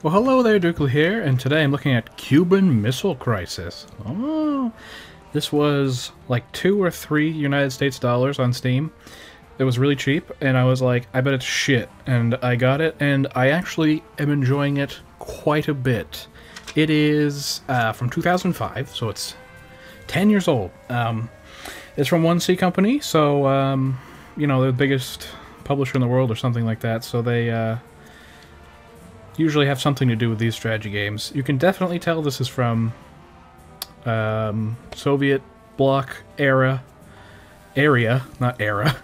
Well, hello there, Dukel here, and today I'm looking at Cuban Missile Crisis. Oh, this was like $2 or $3 United States dollars on Steam. It was really cheap, and I was like, I bet it's shit, and I got it, and I actually am enjoying it quite a bit. It is from 2005, so it's 10 years old. It's from 1C Company, so, you know, they're the biggest publisher in the world or something like that, so they, usually have something to do with these strategy games. You can definitely tell this is from Soviet bloc area, not era,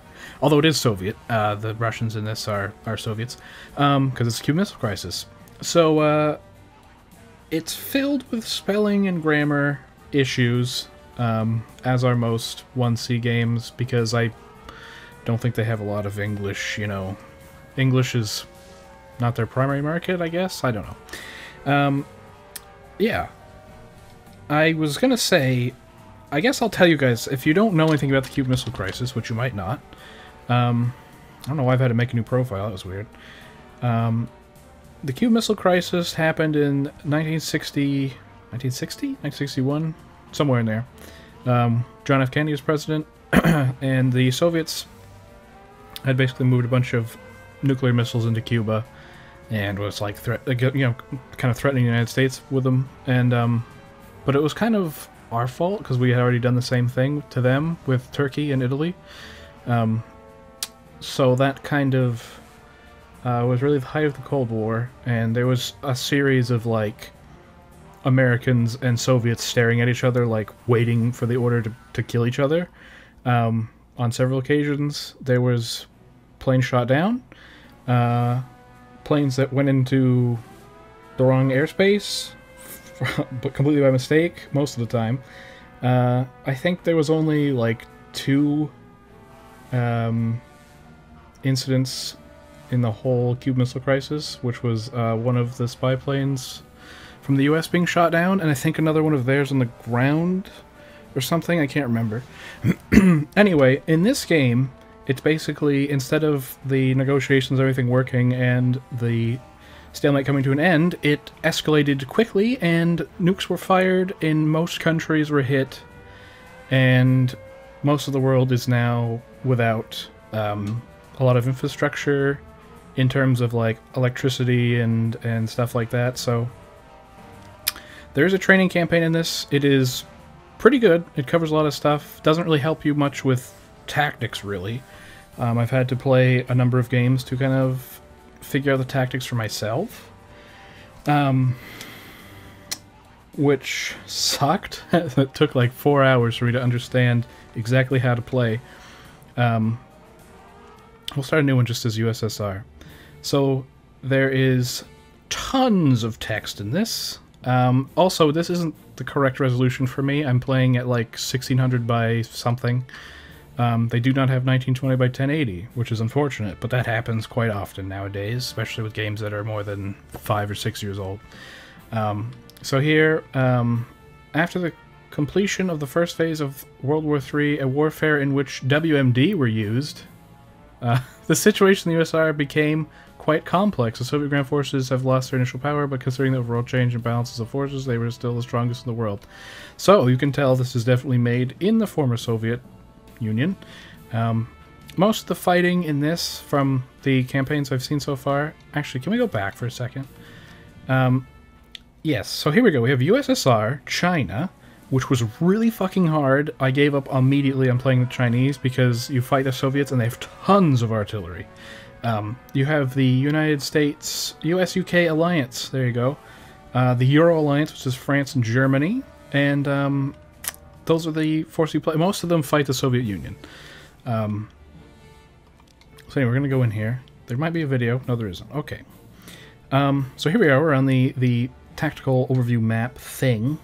although it is Soviet. The Russians in this are Soviets, because it's the Cuban Missile Crisis. So it's filled with spelling and grammar issues, as are most 1C games, because I don't think they have a lot of English, you know. English is not their primary market, I guess? I don't know. Yeah. I was gonna say, I guess I'll tell you guys, if you don't know anything about the Cuban Missile Crisis, which you might not, I don't know why I've had to make a new profile, that was weird. The Cuban Missile Crisis happened in 1961? Somewhere in there. John F. Kennedy was president, and the Soviets had basically moved a bunch of nuclear missiles into Cuba, and was like, kind of threatening the United States with them. And but it was kind of our fault because we had already done the same thing to them with Turkey and Italy. So that kind of was really the height of the Cold War, and there was a series of like Americans and Soviets staring at each other, like waiting for the order to kill each other. On several occasions, there was planes shot down. Planes that went into the wrong airspace, but completely by mistake, most of the time. I think there was only like 2 incidents in the whole Cuban Missile Crisis, which was one of the spy planes from the US being shot down, and I think another one of theirs on the ground or something, I can't remember. Anyway, in this game, it's basically, instead of the negotiations, everything working, and the stalemate coming to an end, it escalated quickly, and nukes were fired, and most countries were hit, and most of the world is now without a lot of infrastructure in terms of like electricity and stuff like that. So there's a training campaign in this. It is pretty good. It covers a lot of stuff. Doesn't really help you much with tactics, really. I've had to play a number of games to kind of figure out the tactics for myself, which sucked. It took like 4 hours for me to understand exactly how to play. We'll start a new one just as USSR. So there is tons of text in this. Also, this isn't the correct resolution for me. I'm playing at like 1600 by something. They do not have 1920 by 1080, which is unfortunate, but that happens quite often nowadays, especially with games that are more than 5 or 6 years old. So here, after the completion of the first phase of World War III, a warfare in which WMD were used, the situation in the USSR became quite complex. The Soviet ground forces have lost their initial power, but considering the overall change in balances of forces, they were still the strongest in the world. So you can tell this is definitely made in the former Soviet Union. Most of the fighting in this, from the campaigns I've seen so far... Actually, can we go back for a second? Yes, so here we go. We have USSR, China, which was really fucking hard. I gave up immediately on playing the Chinese because you fight the Soviets and they have tons of artillery. You have the United States, US-UK alliance, there you go. The Euro alliance, which is France and Germany, and those are the forces you play. Most of them fight the Soviet Union. So anyway, we're going to go in here. There might be a video. No, there isn't. Okay. So here we are. We're on the tactical overview map thing.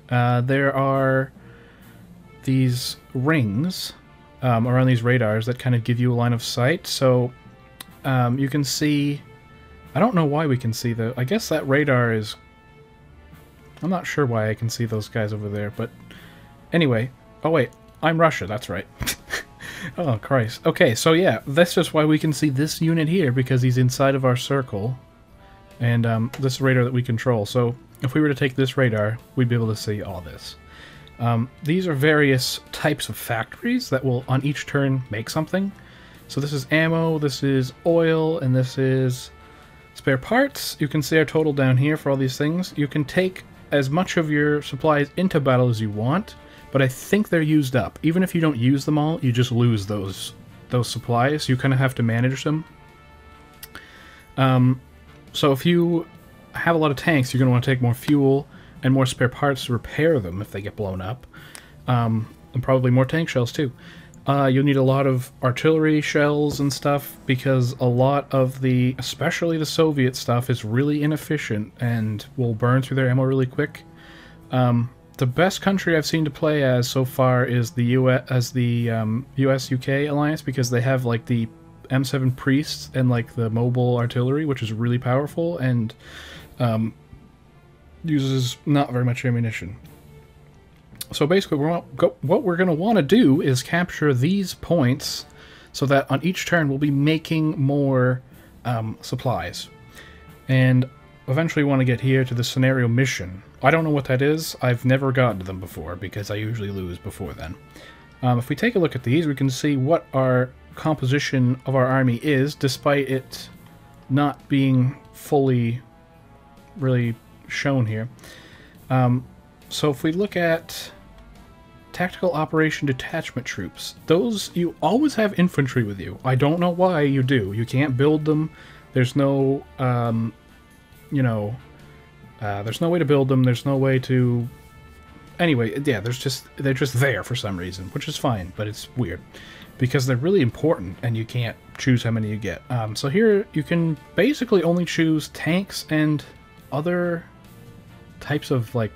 There are these rings around these radars that kind of give you a line of sight. So you can see... I don't know why we can see the... I guess that radar is... I'm not sure why I can see those guys over there, but... Anyway, oh wait, I'm Russia, that's right. Oh, Christ. Okay, so yeah, that's just why we can see this unit here, because he's inside of our circle. And this radar that we control. So if we were to take this radar, we'd be able to see all this. These are various types of factories that will, on each turn, make something. So this is ammo, this is oil, and this is spare parts. You can see our total down here for all these things. You can take as much of your supplies into battle as you want, but I think they're used up. Even if you don't use them all, you just lose those supplies. You kind of have to manage them. So if you have a lot of tanks, you're going to want to take more fuel and more spare parts to repair them if they get blown up. And probably more tank shells too. You'll need a lot of artillery shells and stuff, because a lot of the, especially the Soviet stuff, is really inefficient and will burn through their ammo really quick. The best country I've seen to play as so far is the US-UK alliance, because they have like the M7 Priests and like the mobile artillery, which is really powerful and uses not very much ammunition. So basically, what we're going to want to do is capture these points so that on each turn we'll be making more supplies. And eventually we want to get here to the scenario mission. I don't know what that is. I've never gotten to them before because I usually lose before then. If we take a look at these, we can see what our composition of our army is, despite it not being fully really shown here. So if we look at Tactical Operation Detachment Troops, those, you always have infantry with you. I don't know why you do. You can't build them. There's no, there's no way to build them. There's no way to... Anyway, yeah, they're just there for some reason, which is fine, but it's weird. Because they're really important, and you can't choose how many you get. So here, you can basically only choose tanks and other types of, like,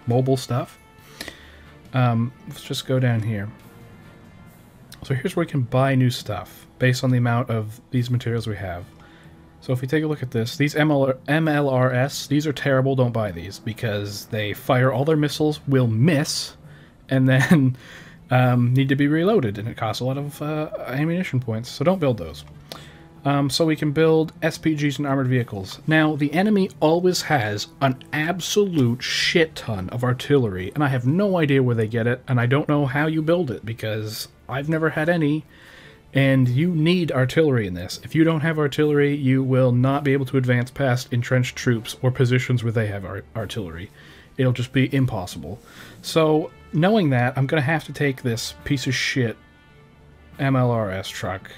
mobile stuff. Let's just go down here. So here's where we can buy new stuff based on the amount of these materials we have. So if we take a look at this, these MLRS, these are terrible. Don't buy these because they fire all their missiles, will miss, and then need to be reloaded, and it costs a lot of ammunition points. So don't build those. So we can build SPGs and armored vehicles. Now, the enemy always has an absolute shit ton of artillery, and I have no idea where they get it, and I don't know how you build it, because I've never had any, and you need artillery in this. If you don't have artillery, you will not be able to advance past entrenched troops or positions where they have artillery. It'll just be impossible. So, knowing that, I'm going to have to take this piece of shit MLRS truck.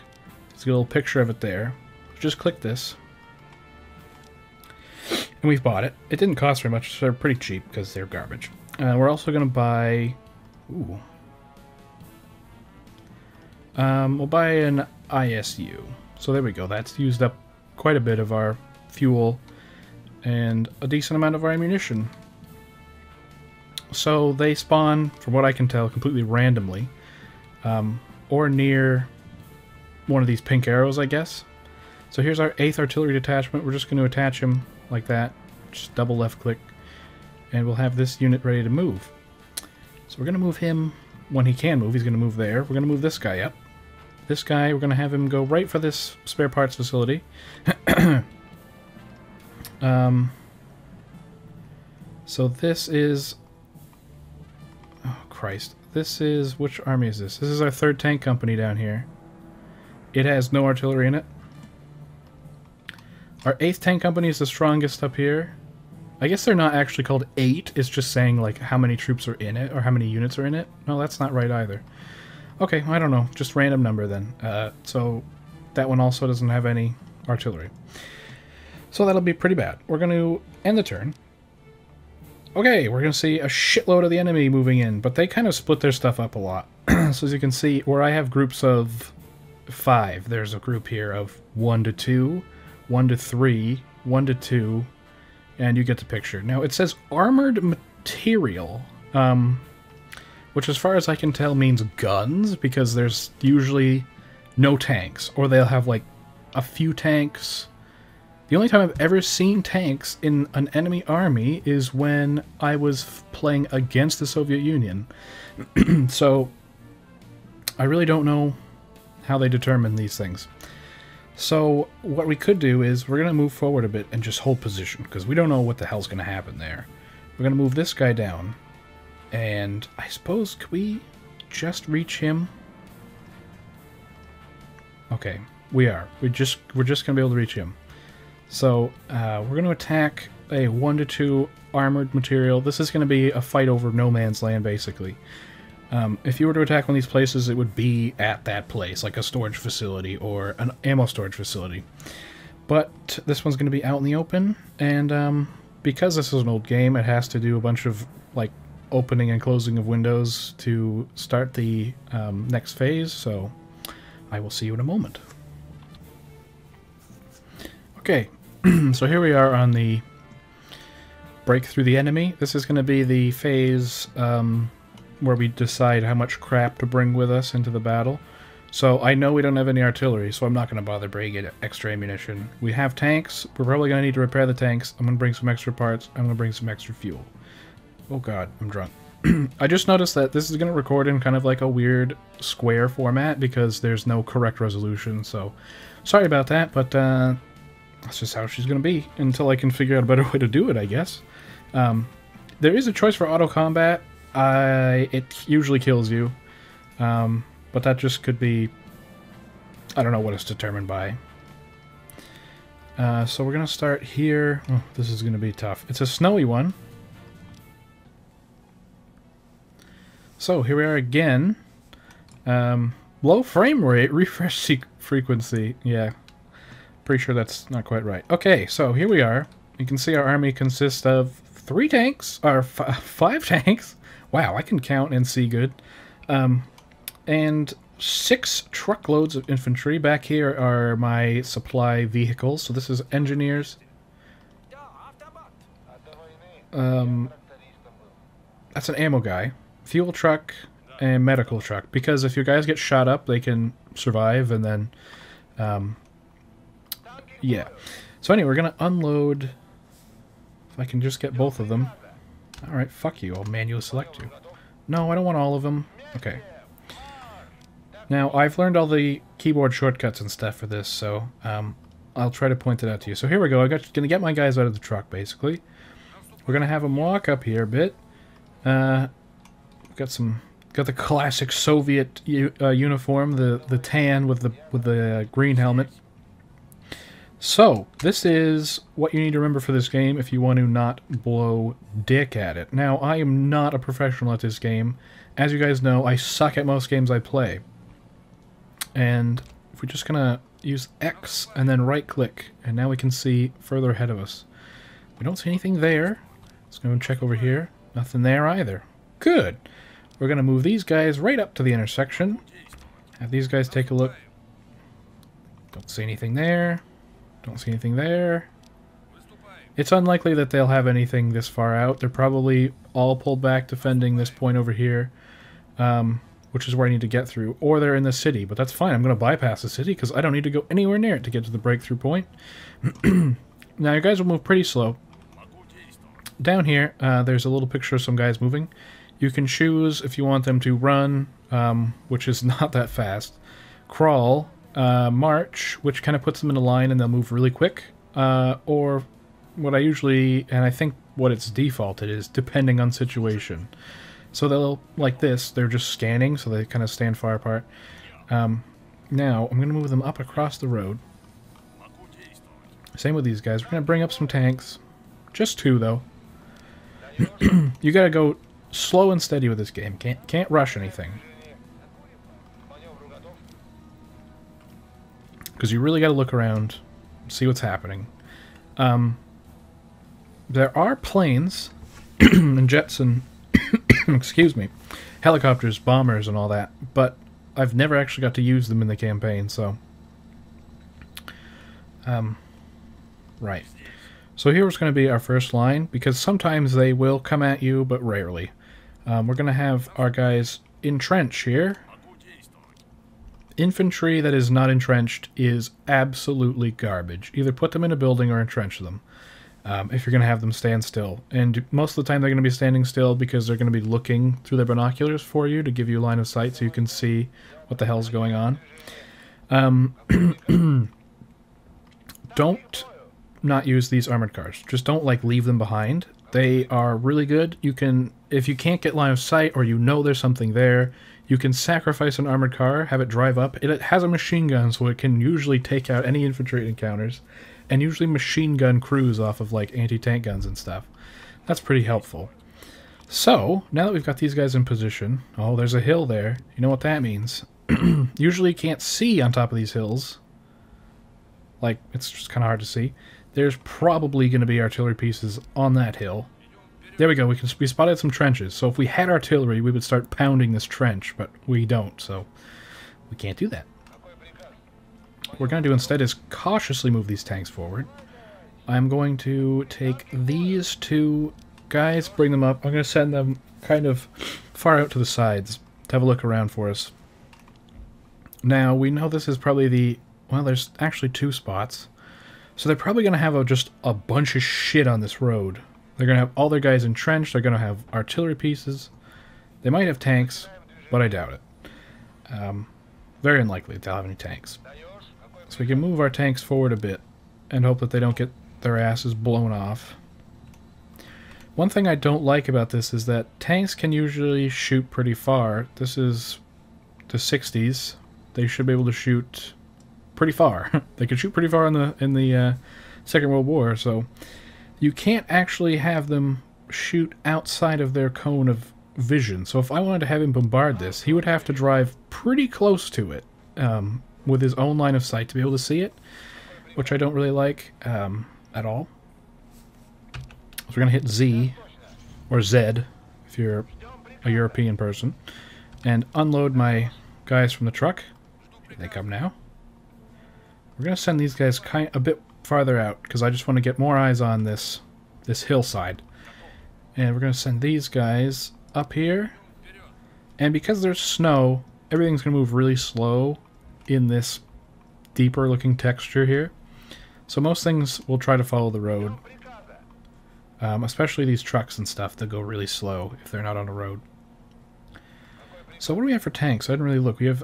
Let's get a little picture of it there. Just click this. And we've bought it. It didn't cost very much, so they're pretty cheap because they're garbage. We're also going to buy... Ooh. We'll buy an ISU. So there we go. That's used up quite a bit of our fuel and a decent amount of our ammunition. So they spawn, from what I can tell, completely randomly. Or near one of these pink arrows, I guess. So here's our 8th Artillery Detachment. We're just going to attach him like that. Just double left click. And we'll have this unit ready to move. So we're going to move him when he can move. He's going to move there. We're going to move this guy up. This guy, we're going to have him go right for this spare parts facility. So this is... Oh, Christ. This is... Which army is this? This is our 3rd tank company down here. It has no artillery in it. Our 8th tank company is the strongest up here. I guess they're not actually called 8. It's just saying, like, how many troops are in it, or how many units are in it. No, that's not right either. Okay, I don't know. Just random number then. So that one also doesn't have any artillery. So that'll be pretty bad. We're going to end the turn. Okay, we're going to see a shitload of the enemy moving in, but they kind of split their stuff up a lot. So as you can see, where I have groups of 5, there's a group here of 1 to 2, 1 to 3, 1 to 2, and you get the picture. Now, it says armored material, which as far as I can tell means guns, because there's usually no tanks, or they'll have like a few tanks. The only time I've ever seen tanks in an enemy army is when I was playing against the Soviet Union. So I really don't know how they determine these things. So what we could do is we're going to move forward a bit and just hold position, because we don't know what the hell's going to happen there. We're going to move this guy down, and I suppose, could we just reach him? Okay, we are. We're just going to be able to reach him. So we're going to attack a 1 to 2 armored material. This is going to be a fight over no man's land, basically. If you were to attack one of these places, it would be at that place, like a storage facility or an ammo storage facility. But this one's going to be out in the open, and because this is an old game, it has to do a bunch of like opening and closing of windows to start the next phase, so I will see you in a moment. Okay, so here we are on the break through the enemy. This is going to be the phase where we decide how much crap to bring with us into the battle. So I know we don't have any artillery, so I'm not going to bother bringing extra ammunition. We have tanks. We're probably going to need to repair the tanks. I'm going to bring some extra parts. I'm going to bring some extra fuel. Oh god, I'm drunk. I just noticed that this is going to record in kind of like a weird square format because there's no correct resolution, so sorry about that, but that's just how she's going to be until I can figure out a better way to do it, I guess. There is a choice for auto combat. It usually kills you, but that just could be, I don't know what it's determined by. So we're going to start here. Oh, this is going to be tough. It's a snowy one. So here we are again. Low frame rate, refresh frequency. Yeah, pretty sure that's not quite right. Okay, so here we are. You can see our army consists of 3 tanks, or 5 tanks. Wow, I can count and see good. And 6 truckloads of infantry. Back here are my supply vehicles. So this is engineers. That's an ammo guy. Fuel truck and medical truck. Because if your guys get shot up, they can survive, and then... yeah. So anyway, we're going to unload... If I can just get both of them. Alright, fuck you. I'll manually select you. No, I don't want all of them. Okay. Now, I've learned all the keyboard shortcuts and stuff for this, so I'll try to point it out to you. So here we go. I'm going to get my guys out of the truck, basically. We're going to have them walk up here a bit. Got the classic Soviet uniform, the tan with the green helmet. So, this is what you need to remember for this game if you want to not blow dick at it. Now, I am not a professional at this game. As you guys know, I suck at most games I play. And if we're just gonna use X and then right-click, and now we can see further ahead of us. We don't see anything there. Let's go and check over here. Nothing there either. Good! We're gonna move these guys right up to the intersection. Have these guys take a look. Don't see anything there. Don't see anything there. It's unlikely that they'll have anything this far out. They're probably all pulled back defending this point over here, which is where I need to get through. Or they're in the city, but that's fine. I'm going to bypass the city because I don't need to go anywhere near it to get to the breakthrough point. Now, you guys will move pretty slow. Down here, there's a little picture of some guys moving. You can choose if you want them to run, which is not that fast, crawl, march, which kind of puts them in a line and they'll move really quick, or what I usually, and I think what it's defaulted is, depending on situation. So they'll, like this, they're just scanning, so they kind of stand far apart. Now, I'm going to move them up across the road. Same with these guys. We're going to bring up some tanks. Just 2, though. You got to go slow and steady with this game. Can't rush anything. Because you really got to look around, see what's happening. There are planes and jets and excuse me, helicopters, bombers, and all that, but I've never actually got to use them in the campaign. So, right. So here's going to be our first line, because sometimes they will come at you, but rarely. We're going to have our guys entrench here. Infantry that is not entrenched is absolutely garbage. Either put them in a building or entrench them, if you're going to have them stand still. And most of the time they're going to be standing still because they're going to be looking through their binoculars for you to give you line of sight so you can see what the hell's going on. don't not use these armored cars. Just don't, like, leave them behind. They are really good. You can, if you can't get line of sight or you know there's something there, you can sacrifice an armored car, have it drive up. It has a machine gun, so it can usually take out any infantry it encounters, and usually machine gun crews off of, like, anti-tank guns and stuff. That's pretty helpful. So, now that we've got these guys in position, oh, there's a hill there. You know what that means. Usually you can't see on top of these hills. Like, it's just kind of hard to see. There's probably going to be artillery pieces on that hill. There we go, we spotted some trenches. So if we had artillery, we would start pounding this trench, but we don't, so we can't do that. What we're going to do instead is cautiously move these tanks forward. I'm going to take these two guys, bring them up. I'm going to send them kind of far out to the sides to have a look around for us. Now, we know this is probably the... Well, there's actually two spots. So they're probably going to have just a bunch of shit on this road. They're going to have all their guys entrenched. They're going to have artillery pieces. They might have tanks, but I doubt it. Very unlikely they'll have any tanks. So we can move our tanks forward a bit and hope that they don't get their asses blown off. One thing I don't like about this is that tanks can usually shoot pretty far. This is the 60s. They should be able to shoot pretty far. They could shoot pretty far in the Second World War, so you can't actually have them shoot outside of their cone of vision. So if I wanted to have him bombard this, he would have to drive pretty close to it with his own line of sight to be able to see it, which I don't really like at all. So we're going to hit Z, or Z, if you're a European person, and unload my guys from the truck. Here they come now. We're going to send these guys a bit farther out, because I just want to get more eyes on this hillside. And we're going to send these guys up here. And because there's snow, everything's going to move really slow in this deeper looking texture here. So most things will try to follow the road. Especially these trucks and stuff that go really slow if they're not on a road. So what do we have for tanks? I didn't really look. We have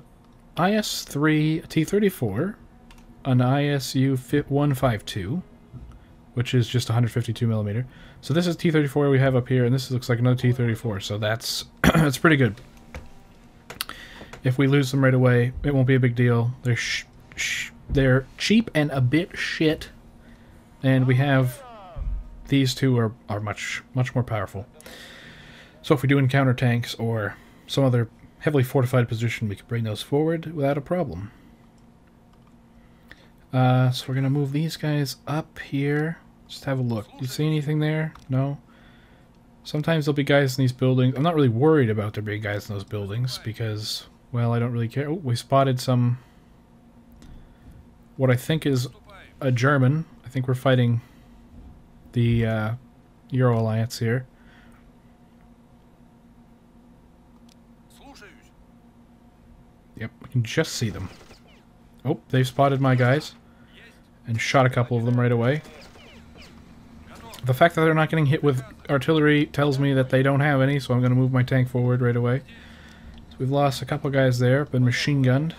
IS-3 T-34, an ISU-152, which is just 152 millimeter. So this is T-34 we have up here, and this looks like another T-34. So that's that's pretty good. If we lose them right away, it won't be a big deal. They're cheap and a bit shit, and we have these two are much more powerful. So if we do encounter tanks or some other heavily fortified position, we can bring those forward without a problem. So we're gonna move these guys up here. Just have a look. Do you see anything there? No? Sometimes there'll be guys in these buildings. I'm not really worried about there being guys in those buildings because, well, I don't really care. Oh, we spotted some... what I think is a German. I think we're fighting the Euro Alliance here. Yep, we can just see them. Oh, they've spotted my guys and shot a couple of them right away. The fact that they're not getting hit with artillery tells me that they don't have any, so I'm going to move my tank forward right away. So we've lost a couple guys there, been machine gunned.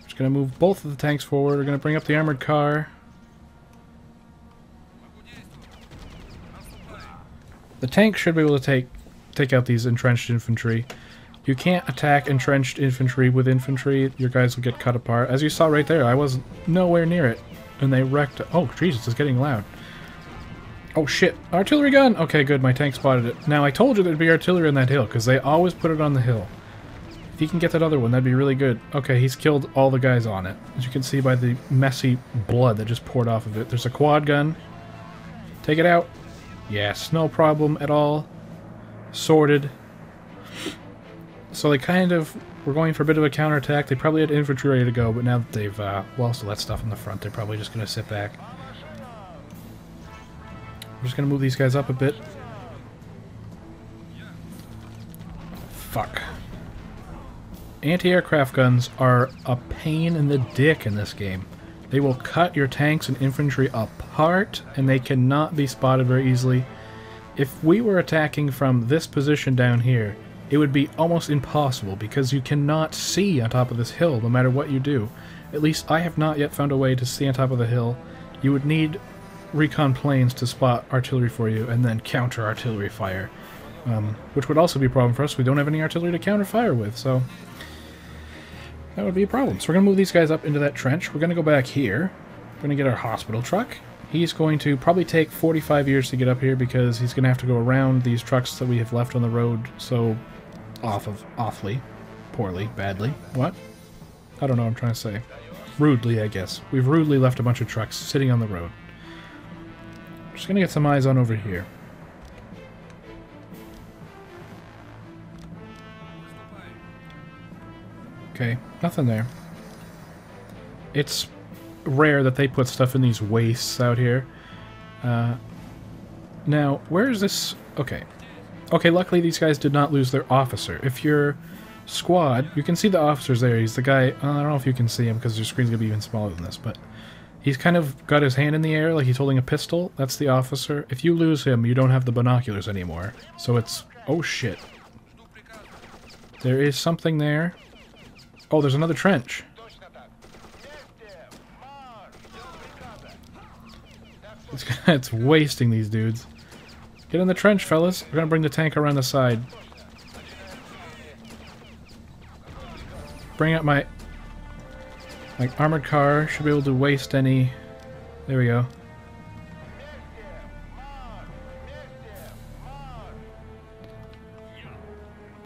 Just going to move both of the tanks forward. We're going to bring up the armored car. The tank should be able to take out these entrenched infantry. You can't attack entrenched infantry with infantry. Your guys will get cut apart. As you saw right there, I was nowhere near it. And they wrecked... Oh, Jesus, it's getting loud. Oh, shit. Artillery gun! Okay, good. My tank spotted it. Now, I told you there'd be artillery on that hill, because they always put it on the hill. If you can get that other one, that'd be really good. Okay, he's killed all the guys on it. As you can see by the messy blood that just poured off of it. There's a quad gun. Take it out. Yes, no problem at all. Sorted. So they kind of were going for a bit of a counterattack. They probably had infantry ready to go, but now that they've lost all that stuff in the front, they're probably just going to sit back. I'm just going to move these guys up a bit. Fuck. Anti-aircraft guns are a pain in the dick in this game. They will cut your tanks and infantry apart, and they cannot be spotted very easily. If we were attacking from this position down here, it would be almost impossible because you cannot see on top of this hill no matter what you do. At least I have not yet found a way to see on top of the hill. You would need recon planes to spot artillery for you and then counter artillery fire, which would also be a problem for us. We don't have any artillery to counter fire with, so that would be a problem. So we're going to move these guys up into that trench. We're going to go back here. We're going to get our hospital truck. He's going to probably take 45 years to get up here because he's going to have to go around these trucks that we have left on the road so awfully, poorly, badly. What? I don't know what I'm trying to say. Rudely, I guess. We've rudely left a bunch of trucks sitting on the road. Just going to get some eyes on over here. Okay, nothing there. It's rare that they put stuff in these wastes out here. Now, where is this? Okay. Okay, luckily these guys did not lose their officer. If your squad, you can see the officer's there. He's the guy, I don't know if you can see him because your screen's going to be even smaller than this, but he's kind of got his hand in the air like he's holding a pistol. That's the officer. If you lose him, you don't have the binoculars anymore. So it's, oh shit. There is something there. Oh, there's another trench. It's wasting these dudes. Get in the trench, fellas. We're gonna bring the tank around the side. Bring out my armored car. Should be able to waste any... There we go.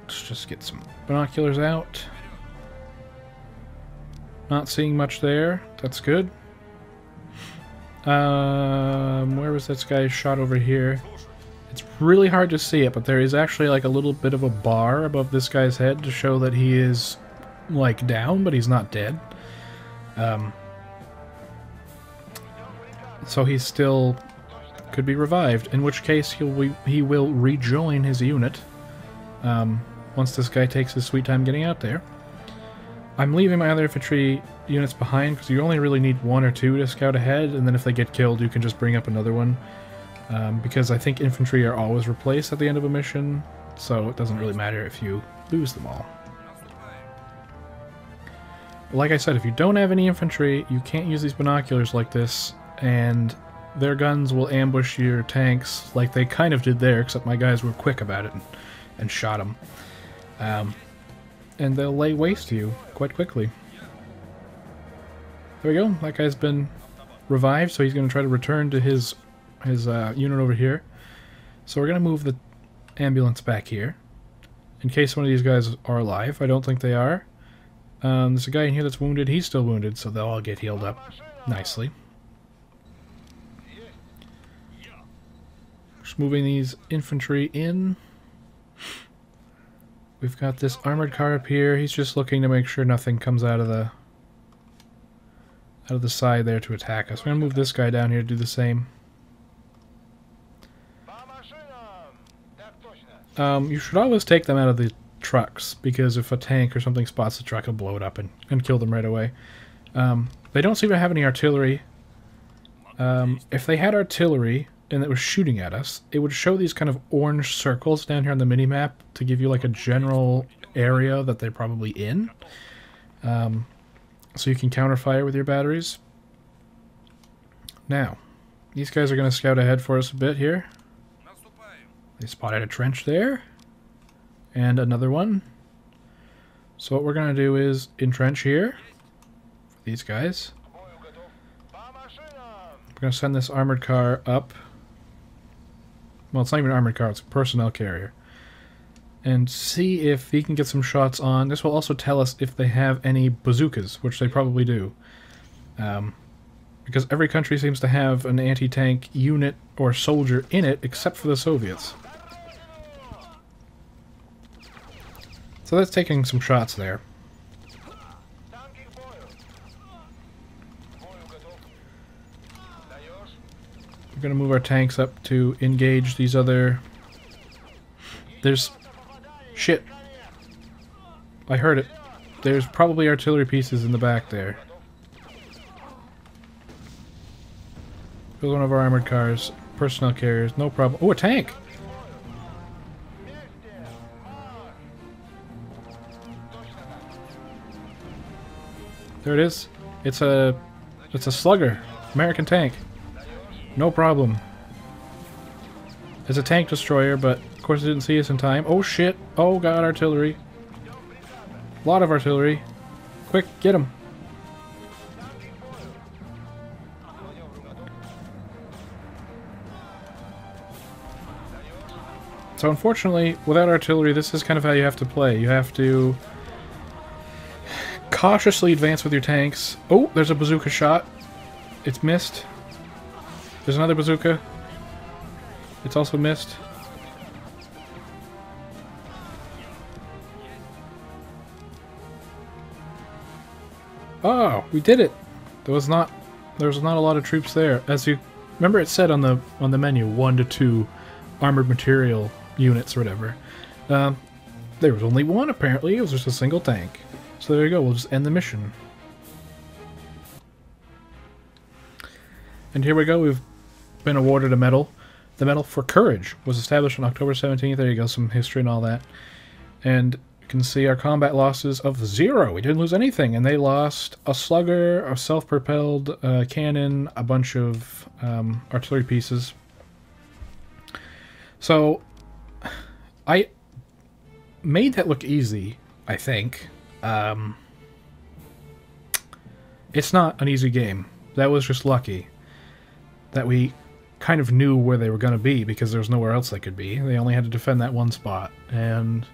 Let's just get some binoculars out. Not seeing much there. That's good. Where was this guy's shot over here? It's really hard to see it, but there is actually like a little bit of a bar above this guy's head to show that he is like down, but he's not dead. So he still could be revived, in which case he will rejoin his unit once this guy takes his sweet time getting out there. I'm leaving my other infantry units behind because you only really need 1 or 2 to scout ahead, and then if they get killed you can just bring up another one. Because I think infantry are always replaced at the end of a mission, so it doesn't really matter if you lose them all. Like I said, if you don't have any infantry, you can't use these binoculars like this, and their guns will ambush your tanks like they kind of did there, except my guys were quick about it and shot them. And they'll lay waste to you quite quickly. There we go. That guy's been revived, so he's going to try to return to his unit over here. So we're going to move the ambulance back here in case one of these guys are alive. I don't think they are. There's a guy in here that's wounded. He's still wounded, so they'll all get healed up nicely. Just moving these infantry in. We've got this armored car up here. He's just looking to make sure nothing comes out of the side there to attack us. We're going to move this guy down here to do the same. You should always take them out of the trucks, because if a tank or something spots the truck, it'll blow it up and kill them right away. They don't seem to have any artillery. If they had artillery and it was shooting at us, it would show these kind of orange circles down here on the mini-map to give you like a general area that they're probably in. So you can counterfire with your batteries. Now, these guys are going to scout ahead for us a bit here. They spotted a trench there. And another one. So what we're going to do is entrench here. For these guys. We're going to send this armored car up. Well, it's not even an armored car, it's a personnel carrier. And see if he can get some shots on. This will also tell us if they have any bazookas, which they probably do. Because every country seems to have an anti-tank unit or soldier in it, except for the Soviets. So that's taking some shots there. We're going to move our tanks up to engage these other... There's... Shit. I heard it. There's probably artillery pieces in the back there. There's one of our armored cars. Personnel carriers. No problem. Oh, a tank! There it is. It's a slugger. American tank. No problem. It's a tank destroyer, but of course it didn't see us in time. Oh shit. Oh god, artillery. A lot of artillery. Quick, get him. So unfortunately, without artillery, this is kind of how you have to play. You have to cautiously advance with your tanks. Oh, there's a bazooka shot. It's missed. There's another bazooka. It's also missed. Oh, we did it. There was not a lot of troops there. As you remember, it said on the menu 1 to 2 armored material units or whatever. There was only one apparently. It was just a single tank. So there you go. We'll just end the mission. And here we go. We've been awarded a medal. The Medal for Courage was established on October 17th. There you go. Some history and all that. And you can see our combat losses of 0. We didn't lose anything. And they lost a slugger, a self-propelled cannon, a bunch of artillery pieces. So I made that look easy, I think. It's not an easy game. That was just lucky. That we kind of knew where they were going to be because there was nowhere else they could be. They only had to defend that one spot. And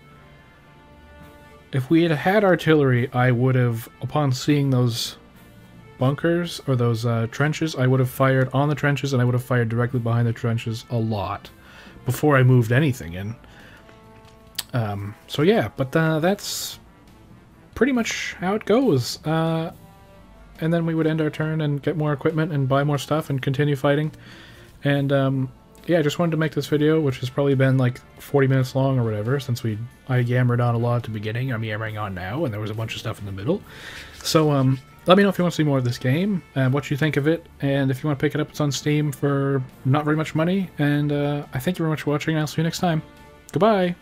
if we had had artillery, I would have, upon seeing those bunkers or those trenches, I would have fired on the trenches and I would have fired directly behind the trenches a lot before I moved anything in. So yeah, but that's pretty much how it goes. And then we would end our turn and get more equipment and buy more stuff and continue fighting. And yeah, I just wanted to make this video, which has probably been like 40 minutes long or whatever, since I yammered on a lot at the beginning. I'm yammering on now, and there was a bunch of stuff in the middle. So let me know if you want to see more of this game, and what you think of it, and if you want to pick it up, it's on Steam for not very much money. And I thank you very much for watching, and I'll see you next time. Goodbye!